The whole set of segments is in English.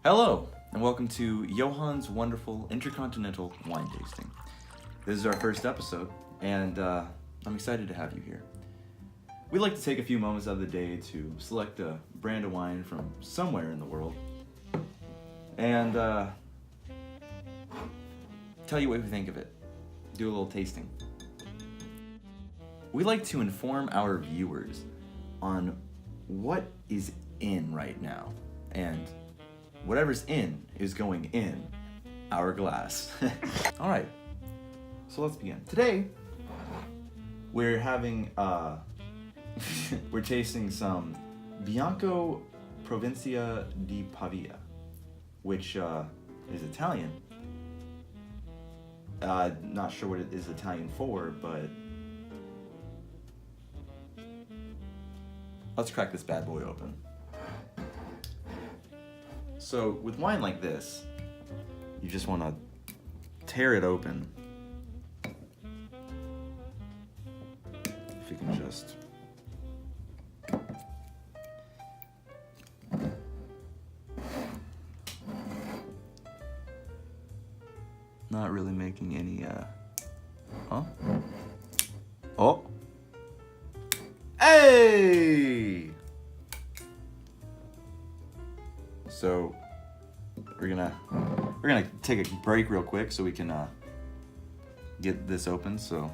Hello, and welcome to Yohan's wonderful Intercontinental wine tasting. This is our first episode, and I'm excited to have you here. We like to take a few moments of the day to select a brand of wine from somewhere in the world, and tell you what we think of it. Do a little tasting. We like to inform our viewers on what is in right now, and whatever's in is going in our glass. All right, so let's begin. Today, we're having, we're tasting some Bianco Provincia di Pavia, which is Italian. Not sure what it is Italian for, but let's crack this bad boy open. So with wine like this, you just want to tear it open. If you can just not really making any oh, hey! So we're gonna take a break real quick so we can get this open. So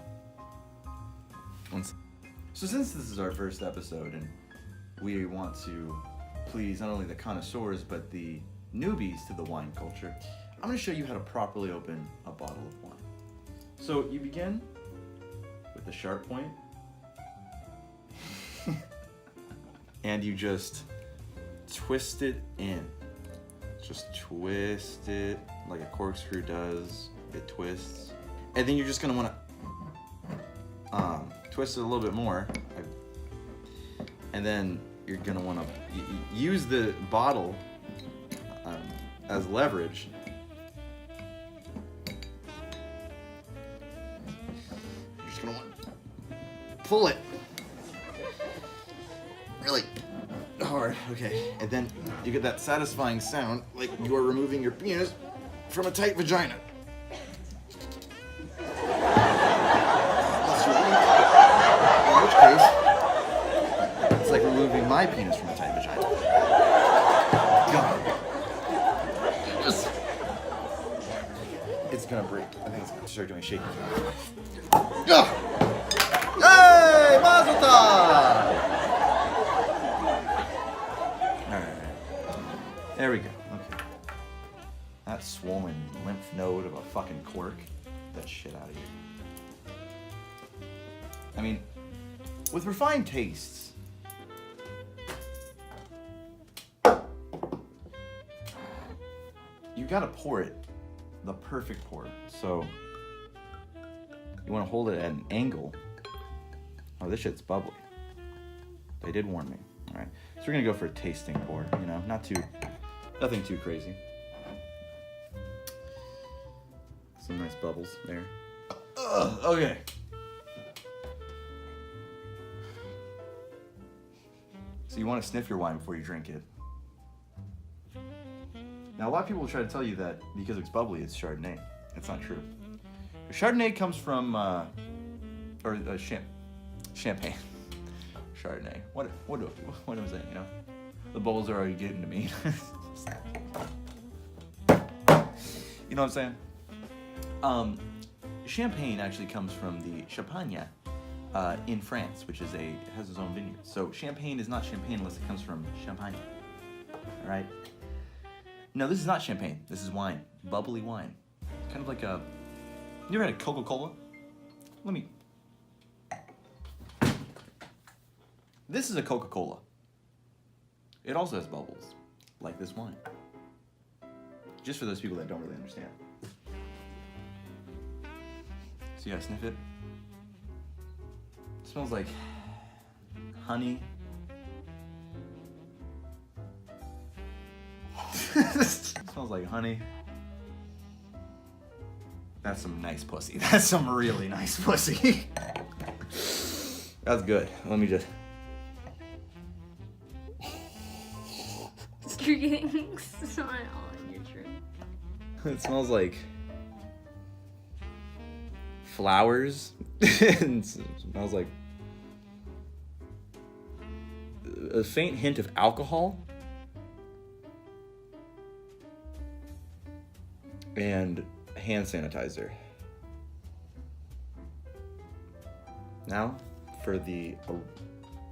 since this is our first episode and we want to please not only the connoisseurs but the newbies to the wine culture, I'm gonna show you how to properly open a bottle of wine. So you begin with the sharp point and you just twist it in. Just twist it like a corkscrew does. It twists. And then you're just gonna wanna twist it a little bit more. And then you're gonna wanna use the bottle as leverage. You're just gonna wanna pull it really hard, okay, and then you get that satisfying sound like you are removing your penis from a tight vagina. In which case, it's like removing my penis from a tight vagina. God. It's gonna break. I think it's gonna start doing shaking. Hey, Mazel Tov! There we go. Okay. That swollen lymph node of a fucking cork. Get that shit out of here. I mean, with refined tastes, you gotta pour it the perfect pour. So you want to hold it at an angle. Oh, this shit's bubbly. They did warn me. All right. So we're gonna go for a tasting pour. You know, nothing too crazy. Some nice bubbles there. Okay. So you want to sniff your wine before you drink it. Now, a lot of people will try to tell you that because it's bubbly, it's Chardonnay. That's not true. Chardonnay comes from, champagne. Chardonnay. What was that, you know? The bowls are already getting to me. You know what I'm saying? Champagne actually comes from the Champagne in France, which has its own vineyard. So champagne is not champagne unless it comes from Champagne. All right? No, this is not champagne. This is wine. Bubbly wine. Kind of like you ever had a Coca-Cola? This is a Coca-Cola. It also has bubbles, like this wine. Just for those people that don't really understand. So yeah, sniff it. It smells like honey. It smells like honey. That's some nice pussy. That's some really nice pussy. That's good. Let me just... You're getting snot all in your drink. It smells like flowers. It smells like a faint hint of alcohol. And hand sanitizer. Now, for the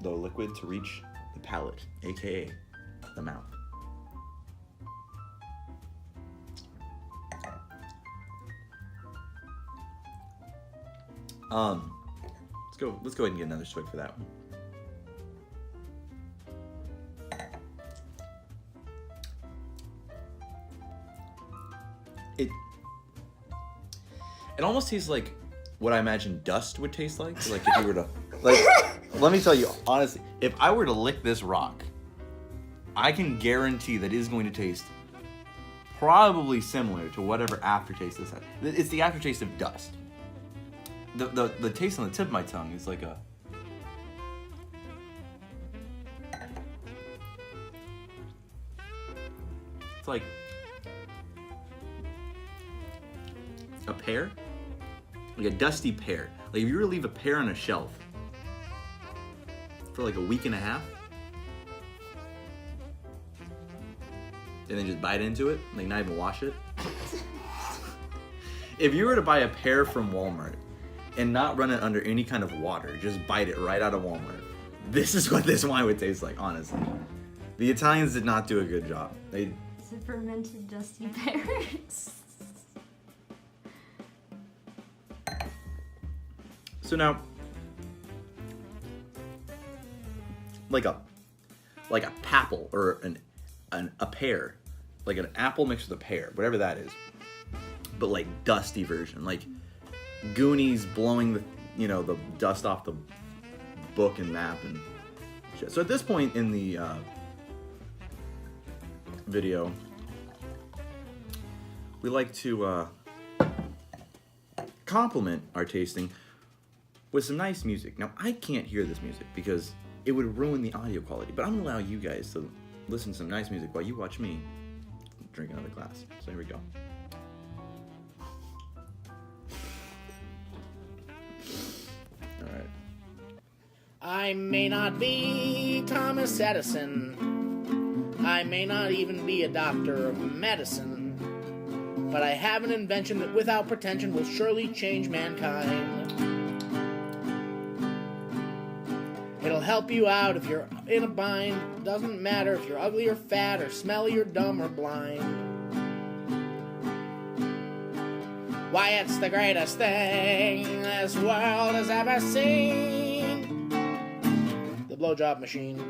liquid to reach the palate, aka the mouth. Let's go ahead and get another swig for that one. It almost tastes like what I imagine dust would taste like. Like if you were to, like, let me tell you honestly, if I were to lick this rock, I can guarantee that it is going to taste probably similar to whatever aftertaste this has. It's the aftertaste of dust. The taste on the tip of my tongue is like a. It's like a pear. Like a dusty pear. Like if you were to leave a pear on a shelf for like a week and a half, and then just bite into it, like not even wash it. If you were to buy a pear from Walmart and not run it under any kind of water, just bite it right out of Walmart, this is what this wine would taste like, honestly. The Italians did not do a good job. It's a fermented dusty pears. So now, like a papple or a pear, like an apple mixed with a pear, whatever that is, but like dusty version, like Goonies blowing the dust off the book and map and shit. So at this point in the video, we like to compliment our tasting with some nice music. Now, I can't hear this music because it would ruin the audio quality, but I'm gonna allow you guys to listen to some nice music while you watch me drink another glass. So here we go. All right. I may not be Thomas Edison. I may not even be a doctor of medicine. But I have an invention that without pretension will surely change mankind. It'll help you out if you're in a bind. Doesn't matter if you're ugly or fat or smelly or dumb or blind. Why, it's the greatest thing this world has ever seen. The blowjob machine.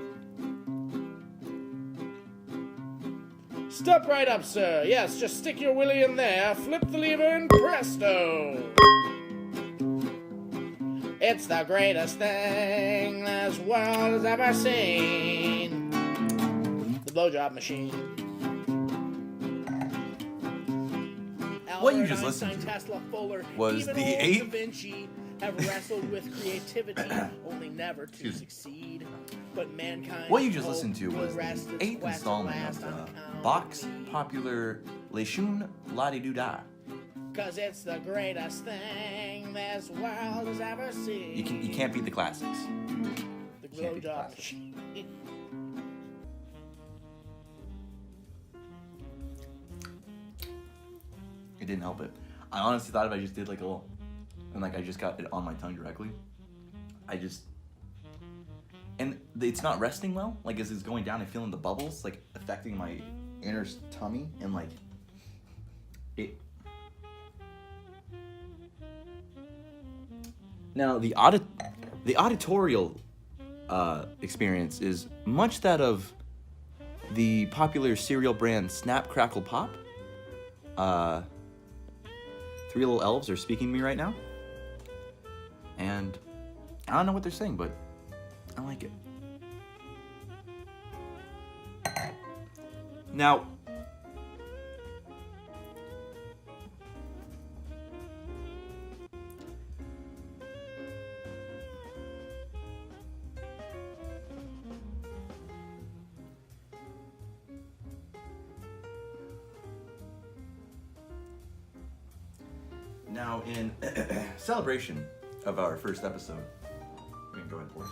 Step right up, sir. Yes, just stick your willy in there, flip the lever, and presto! It's the greatest thing this world has ever seen. The blowjob machine. What you just listened to Tesla, Fuller, was even the old eighth- Da Vinci have wrestled with creativity, only never to succeed. But mankind. What you just listened to was the 8th installment of the Vox Popular Les Chun La Di Doo Da. Cause it's the greatest thing this world has ever seen. You can't beat the classics. The can't beat the blowjob classics. machine. It didn't help it. I honestly thought if I just did like a little, and like I just got it on my tongue directly, and it's not resting well. Like as it's going down, I'm feeling the bubbles like affecting my inner tummy, and like it. Now the auditorial experience is much that of the popular cereal brand Snap Crackle Pop. Three little elves are speaking to me right now. And I don't know what they're saying, but I like it. Now, Now, in celebration of our first episode, we can go ahead and pour this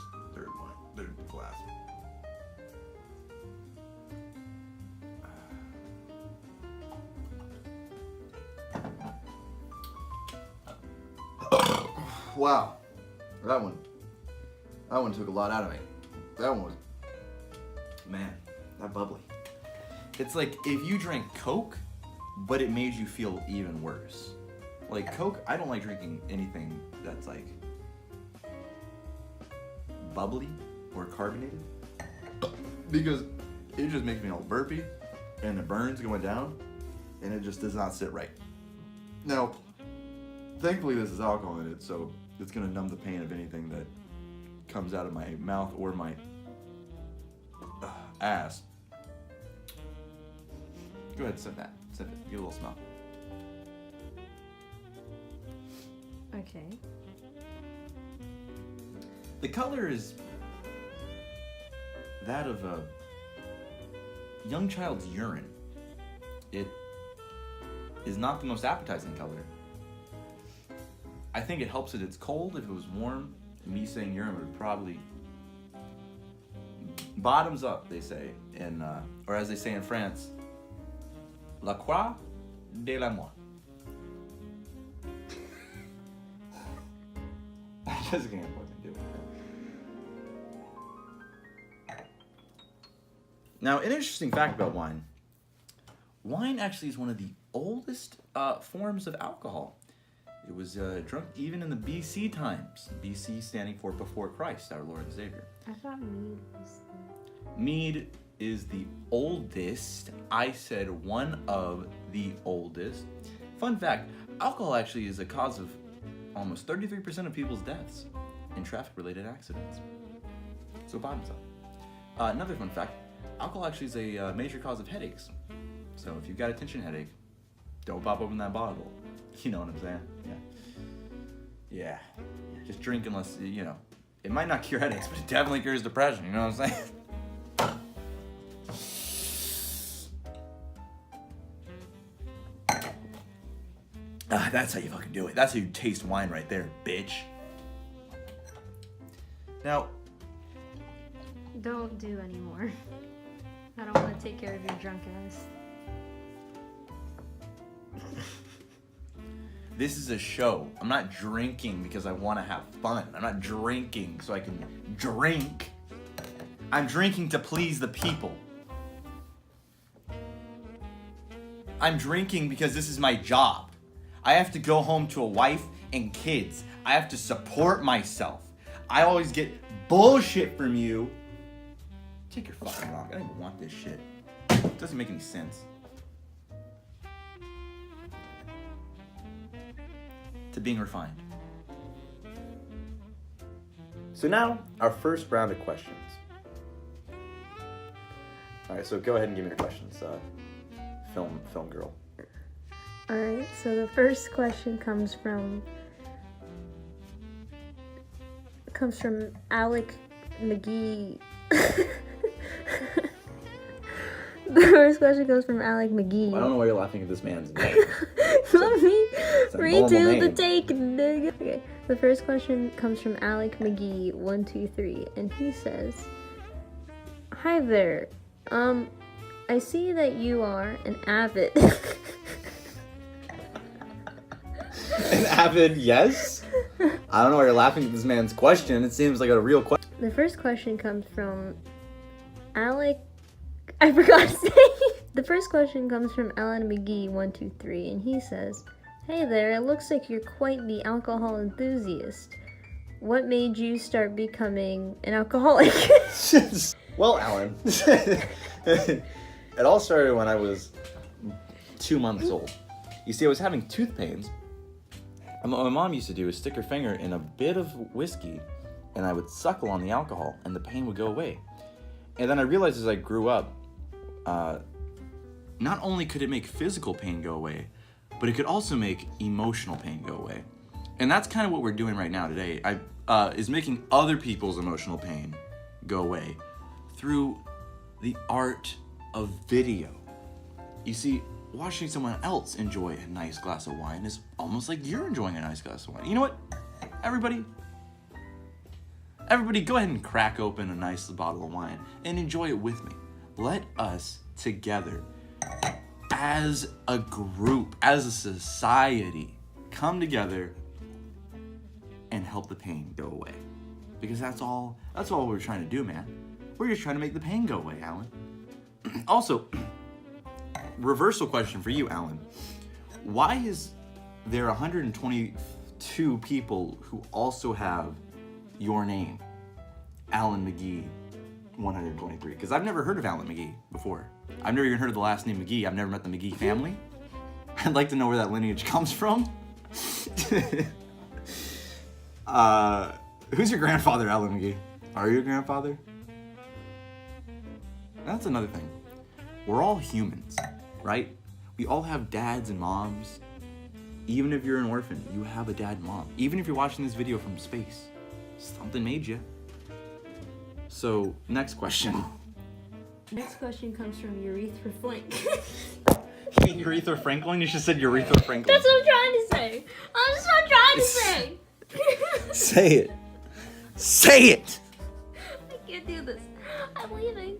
third glass. Wow, that one took a lot out of me. That one was, man, that bubbly. It's like if you drank Coke, but it made you feel even worse. Like Coke, I don't like drinking anything that's like bubbly or carbonated because it just makes me all burpy and the burns going down and it just does not sit right. Now, thankfully this is alcohol in it, so it's gonna numb the pain of anything that comes out of my mouth or my ass. Go ahead, sip that. Sip it. Get a little smell. Okay. The color is that of a young child's urine. It is not the most appetizing color. I think it helps that it's cold. If it was warm, me saying urine would probably bottoms up, they say, in or as they say in France, la croix de la moi. I just can't fucking do it. Now, an interesting fact about wine. Wine actually is one of the oldest forms of alcohol. It was drunk even in the BC times. BC standing for before Christ, our Lord and Savior. I thought mead was Mead is the oldest. I said one of the oldest. Fun fact, alcohol actually is a cause of almost 33% of people's deaths in traffic-related accidents. So bottoms up. Another fun fact, alcohol actually is a major cause of headaches. So if you've got a tension headache, don't pop open that bottle. You know what I'm saying? Yeah. Just drink unless, you know, it might not cure headaches, but it definitely cures depression. You know what I'm saying? That's how you fucking do it. That's how you taste wine right there, bitch. Now, Don't do anymore. I don't want to take care of your drunk ass. this is a show. I'm not drinking because I want to have fun. I'm not drinking so I can drink. I'm drinking to please the people. I'm drinking because this is my job. I have to go home to a wife and kids. I have to support myself. I always get bullshit from you. Take your fucking rock. I don't even want this shit. It doesn't make any sense. To being refined. So now, our first round of questions. Alright, so go ahead and give me your questions, film girl. Alright, so the first question comes from Alec McGee. The first question comes from Alec McGee. I don't know why you're laughing at this man's name. Let me a redo normal the name. take, nigga. Okay, the first question comes from Alec McGee 123, and he says, "Hi there. I see that you are an avid." An avid yes? I don't know why you're laughing at this man's question. It seems like a real question. The first question comes from Alec. I forgot his name. The first question comes from Alan McGee 123, and he says, "Hey there, it looks like you're quite the alcohol enthusiast. What made you start becoming an alcoholic?" Well, Alan, it all started when I was 2 months old. You see, I was having tooth pains. And what my mom used to do is stick her finger in a bit of whiskey, and I would suckle on the alcohol, and the pain would go away. And then I realized as I grew up, not only could it make physical pain go away, but it could also make emotional pain go away. And that's kind of what we're doing right now today. Is making other people's emotional pain go away through the art of video. You see, watching someone else enjoy a nice glass of wine is almost like you're enjoying a nice glass of wine. You know what? Everybody, go ahead and crack open a nice bottle of wine and enjoy it with me. Let us together, as a group, as a society, come together and help the pain go away. Because that's all we're trying to do, man. We're just trying to make the pain go away, Alan. Also, reversal question for you, Alan. Why is there 122 people who also have your name, Alan McGee 123? Because I've never heard of Alan McGee before. I've never even heard of the last name McGee. I've never met the McGee family. I'd like to know where that lineage comes from. Who's your grandfather, Alan McGee? Are you your grandfather? That's another thing. We're all humans, right? We all have dads and moms. Even if you're an orphan, you have a dad and mom. Even if you're watching this video from space, something made you. So, next question. Next question comes from Urethra Flink. You mean Urethra Franklin? You should have said Urethra Franklin. That's what I'm trying to say. I'm just not trying to say. Say it. Say it! I can't do this. I'm leaving.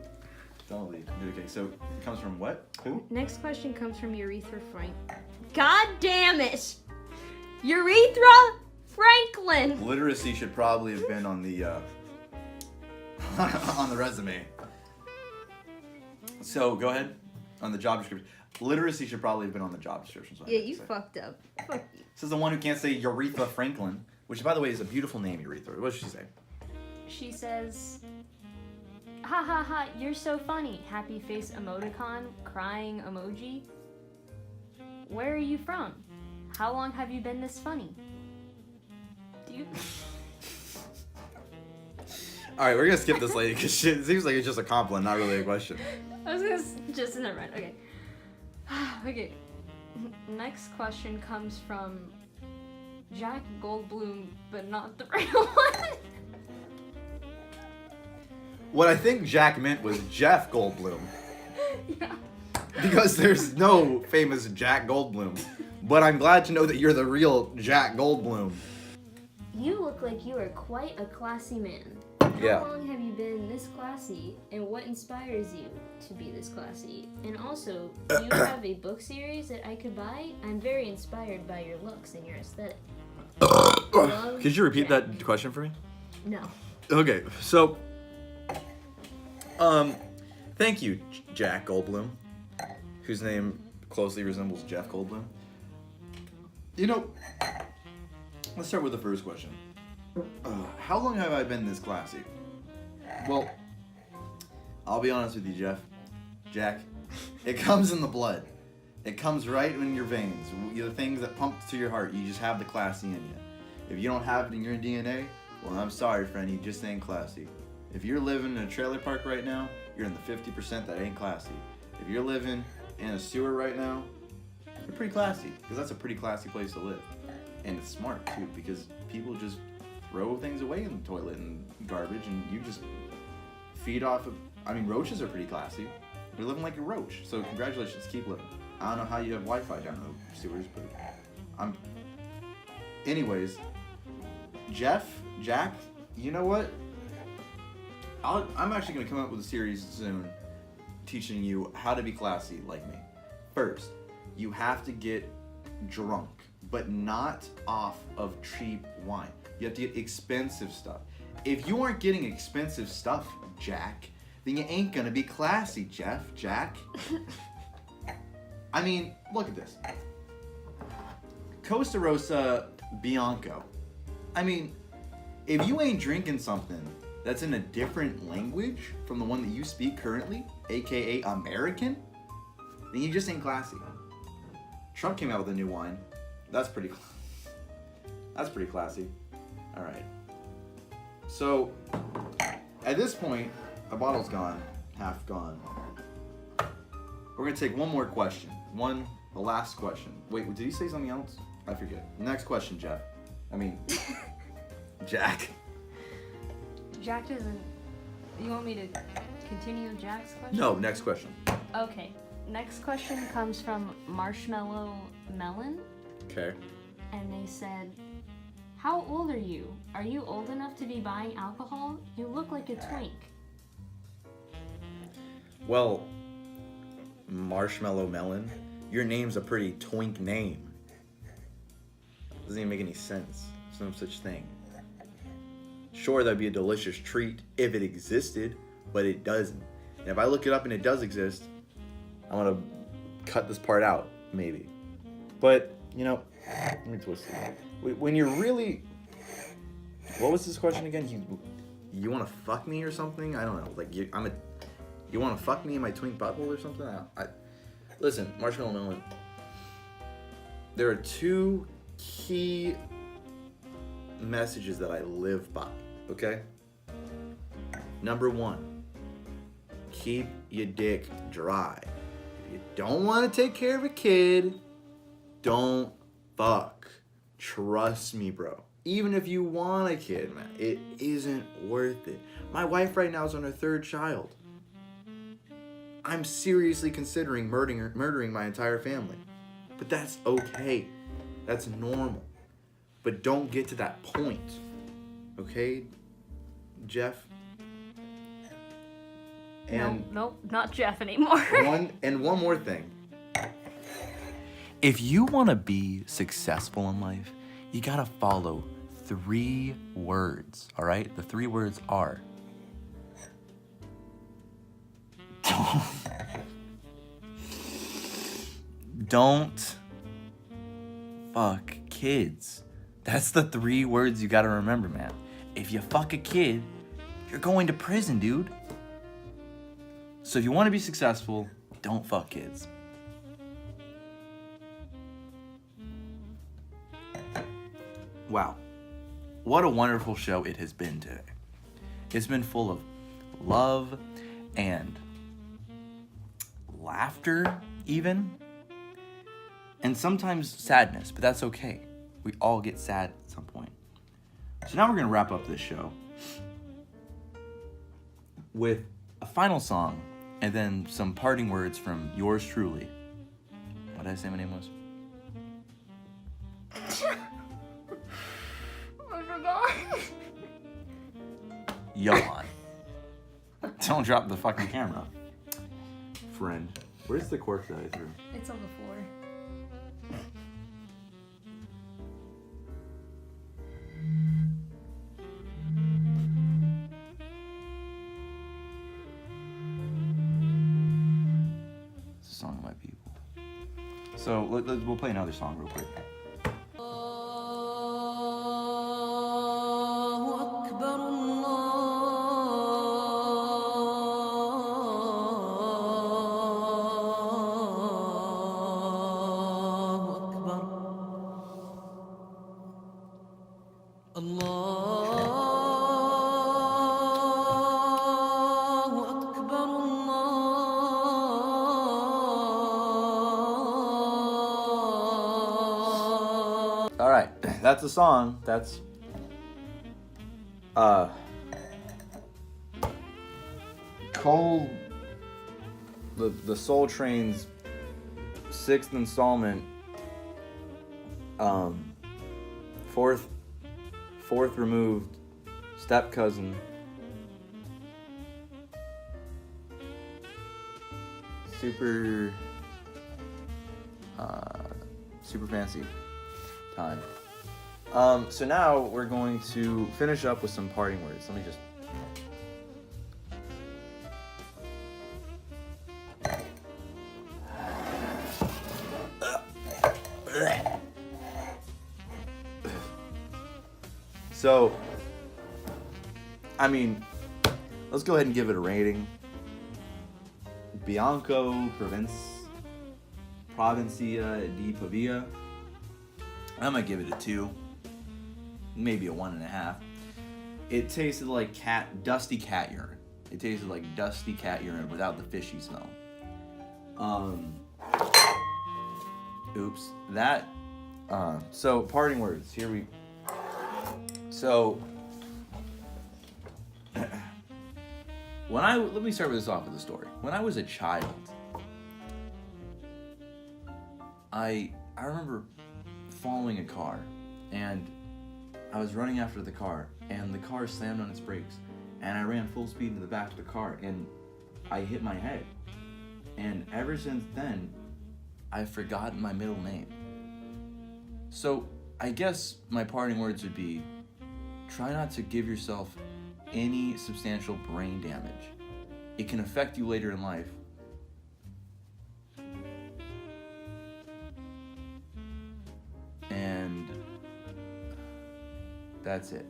Don't leave. Okay, so it comes from what? Who? Next question comes from Urethra Frank. God damn it! Urethra Franklin! Literacy should probably have been on the on the resume. So go ahead on the job description. Literacy should probably have been on the job description. Yeah, you fucked up. Fuck you. This is the one who can't say Urethra Franklin, which by the way is a beautiful name, Urethra. What does she say? She says, ha ha ha, you're so funny. Happy face emoticon, crying emoji. Where are you from? How long have you been this funny? Do you... Alright, we're gonna skip this lady because it seems like it's just a compliment, not really a question. I was gonna just in the right. Okay. Okay. Next question comes from Jack Goldblum, but not the real one. What I think Jack meant was Jeff Goldblum. Yeah. Because there's no famous Jack Goldblum. But I'm glad to know that you're the real Jack Goldblum. You look like you are quite a classy man. Yeah. How long have you been this classy, and what inspires you to be this classy? And also, do you have a book series that I could buy? I'm very inspired by your looks and your aesthetic. Love, Could you repeat Jack. that question for me? No. Okay, so, thank you, Jack Goldblum, whose name closely resembles Jeff Goldblum. You know, let's start with the first question. How long have I been this classy? Well, I'll be honest with you, Jack. It comes in the blood. It comes right in your veins. The things that pump to your heart. You just have the classy in you. If you don't have it in your DNA, well, I'm sorry, friend. You just ain't classy. If you're living in a trailer park right now, you're in the 50% that ain't classy. If you're living in a sewer right now, you're pretty classy. Because that's a pretty classy place to live. And it's smart, too, because people just throw things away in the toilet and garbage, and you just feed off of... I mean, roaches are pretty classy. You're living like a roach, so congratulations, keep living. I don't know how you have Wi-Fi down the sewers, but Anyways, Jack, you know what? I'm actually going to come up with a series soon teaching you how to be classy like me. First, you have to get drunk, but not off of cheap wine. You have to get expensive stuff. If you aren't getting expensive stuff, Jack, then you ain't gonna be classy, Jack. I mean, look at this. Costa Rosa Bianco. I mean, if you ain't drinking something that's in a different language from the one that you speak currently, aka American, then you just ain't classy. Trump came out with a new wine. That's pretty classy. All right. So, at this point, a bottle's gone, half gone. We're gonna take one more question. The last question. Wait, did he say something else? I forget. Next question, Jack. Jack doesn't... You want me to continue Jack's question? No, next question. Okay. Next question comes from Marshmallow Melon, Okay. and they said, "How old are you? Are you old enough to be buying alcohol? You look like a twink." Well, Marshmallow Melon, your name's a pretty twink name. Doesn't even make any sense. There's no such thing. Sure, that'd be a delicious treat if it existed, but it doesn't. And if I look it up and it does exist, I'm gonna cut this part out, maybe. But, you know, let me twist it. When you're really... What was this question again? You want to fuck me or something? I don't know. Like, you want to fuck me in my twink butthole or something? Listen, Marshmallow Melon. There are two key messages that I live by, okay? Number one, keep your dick dry. If you don't want to take care of a kid, don't fuck. Trust me, bro. Even if you want a kid, man, it isn't worth it. My wife right now is on her third child. I'm seriously considering murdering my entire family. But that's okay. That's normal. But don't get to that point. Okay, Jeff? And Nope, not Jeff anymore. one more thing. If you want to be successful in life, you gotta follow 3 words, all right? The 3 words are don't fuck kids. That's the 3 words you gotta remember, man. If you fuck a kid, you're going to prison, dude. So if you want to be successful, don't fuck kids. Wow. What a wonderful show it has been today. It's been full of love and laughter, even. And sometimes sadness, but that's okay. We all get sad at some point. So now we're going to wrap up this show with a final song and then some parting words from yours truly. What did I say my name was? I forgot. Yohan. Don't drop the fucking camera. Friend. Where's the cork that I threw? It's on the floor. It's a song of my people. So we'll play another song real quick. All right, that's the song. That's Cole, the Soul Train's 6th installment, fourth removed step cousin. Super fancy time. So now we're going to finish up with some parting words. Let me just. So, I mean, let's go ahead and give it a rating. Bianco Provincia di Pavia. I might give it a 2, maybe a 1.5. It tasted like dusty cat urine. It tasted like dusty cat urine without the fishy smell. Oops. That. So parting words. Here we. So. Let me start with this off with a story. When I was a child, I remember following a car, and I was running after the car, and the car slammed on its brakes, and I ran full speed into the back of the car, and I hit my head. And ever since then, I've forgotten my middle name. So I guess my parting words would be, try not to give yourself any substantial brain damage. It can affect you later in life. And that's it.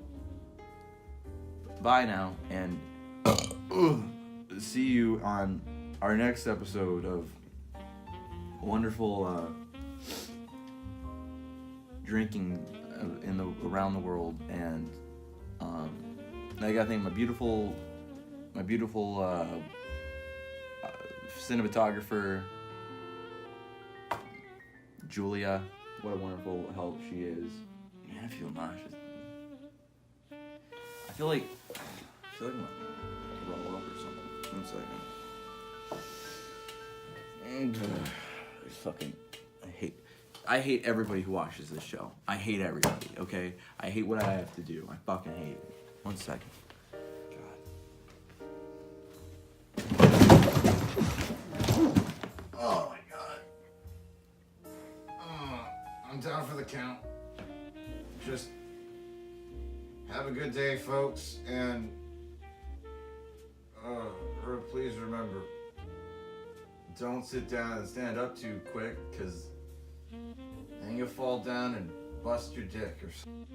Bye now, and see you on our next episode of wonderful drinking around the world. And I gotta thank my beautiful cinematographer, Julia. What a wonderful help she is. Man, I feel nauseous. I feel like I'm gonna roll up or something. 1 second. I hate everybody who watches this show. I hate everybody, okay? I hate what I have to do. I fucking hate it. 1 second. Oh my god. I'm down for the count. Just have a good day, folks, and please remember, don't sit down and stand up too quick, because then you'll fall down and bust your dick or something.